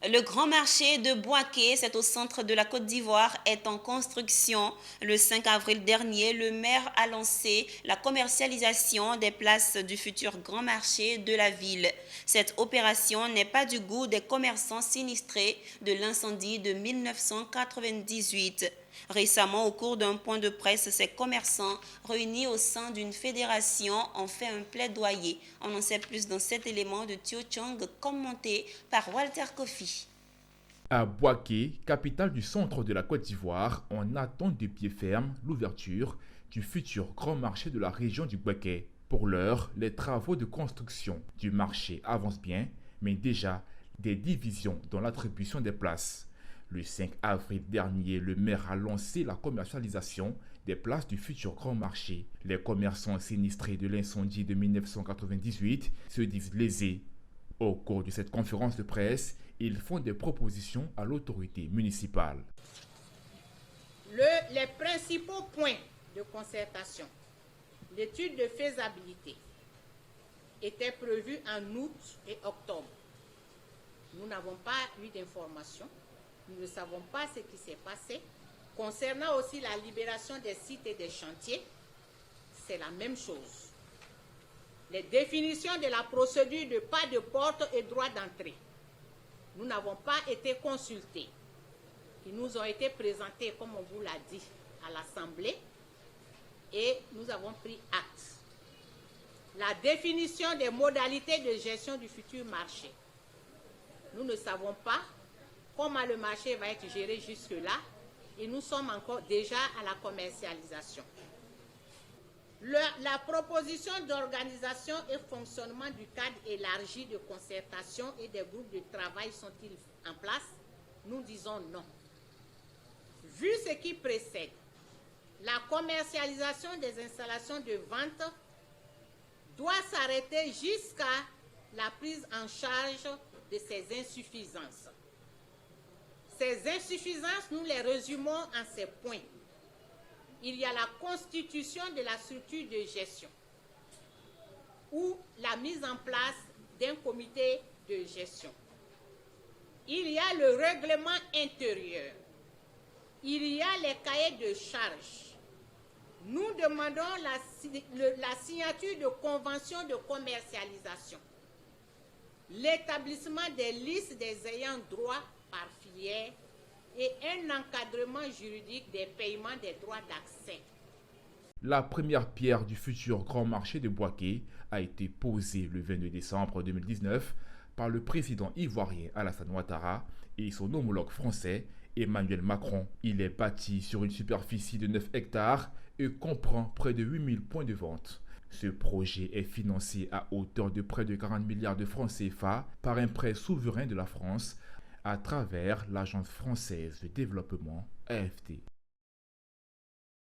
Le grand marché de Bouaké, c'est au centre de la Côte d'Ivoire, est en construction. Le 5 avril dernier, le maire a lancé la commercialisation des places du futur grand marché de la ville. Cette opération n'est pas du goût des commerçants sinistrés de l'incendie de 1998. Récemment, au cours d'un point de presse, ces commerçants réunis au sein d'une fédération ont fait un plaidoyer. On en sait plus dans cet élément de Tio Chang commenté par Walter Kofi. À Bouaké, capitale du centre de la Côte d'Ivoire, on attend de pied ferme l'ouverture du futur grand marché de la région du Bouaké. Pour l'heure, les travaux de construction du marché avancent bien, mais déjà des divisions dans l'attribution des places. Le 5 avril dernier, le maire a lancé la commercialisation des places du futur grand marché. Les commerçants sinistrés de l'incendie de 1998 se disent lésés. Au cours de cette conférence de presse, ils font des propositions à l'autorité municipale. Les principaux points de concertation, l'étude de faisabilité était prévue en août et octobre. Nous n'avons pas eu d'informations, nous ne savons pas ce qui s'est passé. Concernant aussi la libération des sites et des chantiers, c'est la même chose. Les définitions de la procédure de pas de porte et droit d'entrée. Nous n'avons pas été consultés. Ils nous ont été présentés, comme on vous l'a dit, à l'Assemblée et nous avons pris acte. La définition des modalités de gestion du futur marché. Nous ne savons pas comment le marché va être géré jusque-là et nous sommes encore déjà à la commercialisation. La proposition d'organisation et fonctionnement du cadre élargi de concertation et des groupes de travail sont-ils en place? Nous disons non. Vu ce qui précède, la commercialisation des installations de vente doit s'arrêter jusqu'à la prise en charge de ces insuffisances. Ces insuffisances, nous les résumons en ces points. Il y a la constitution de la structure de gestion ou la mise en place d'un comité de gestion. Il y a le règlement intérieur. Il y a les cahiers de charges. Nous demandons la signature de conventions de commercialisation, l'établissement des listes des ayants droit par filière et un encadrement juridique des paiements des droits d'accès. La première pierre du futur grand marché de Bouaké a été posée le 22 décembre 2019 par le président ivoirien Alassane Ouattara et son homologue français Emmanuel Macron. Il est bâti sur une superficie de 9 hectares et comprend près de 8000 points de vente. Ce projet est financé à hauteur de près de 40 milliards de francs CFA par un prêt souverain de la France à travers l'Agence française de développement AFD.